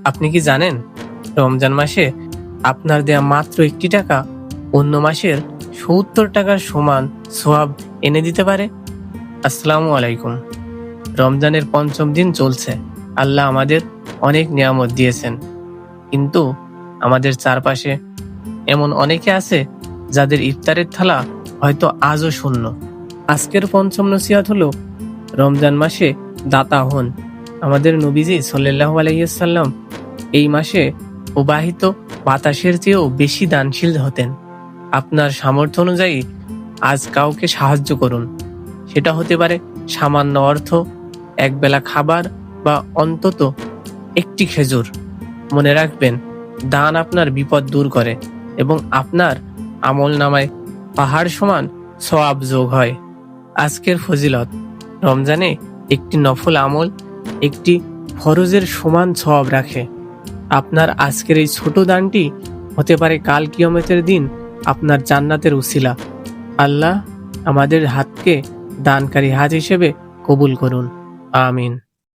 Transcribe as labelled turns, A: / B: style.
A: আপনি কি জানেন রমজান মাসে আপনার দেয়া মাত্র 1টি টাকা অন্য মাসের 70 টাকার সমান সওয়াব এনে দিতে পারে? আসসালামু আলাইকুম। রমজানের 5ম দিন চলছে। আল্লাহ আমাদের অনেক নিয়ামত দিয়েছেন, কিন্তু আমাদের চারপাশে এমন অনেকে আছে যাদের ইফতারের থালা হয়তো আজও শূন্য। আজকের পঞ্চম নসিহত হলো, রমজান মাসে দাতা হন। আমাদের নবীজি সাল্লাল্লাহু আলাইহি ওয়াসাল্লাম এই মাসে প্রবাহিত বাতাসের চেয়েও বেশি দানশীল হতেন। আপনার সামর্থ্য অনুযায়ী আজ কাউকে সাহায্য করুন। সেটা হতে পারে সামান্য অর্থ, একবেলা খাবার বা অন্তত একটি খেজুর। মনে রাখবেন, দান আপনার বিপদ দূর করে এবং আপনার আমল নামায় পাহাড় সমান সওয়াব যোগ হয়। আজকের ফজিলত: রমজানে একটি নফল আমল একটি ফরজের সমান সওয়াব রাখে। আপনার আজকের এই ছোট দানটি হতে পারে কাল কিয়ামতের দিন আপনার জান্নাতের উসিলা। আল্লাহ আমাদের হাতকে দানকারী হাত হিসেবে কবুল করুন। আমিন।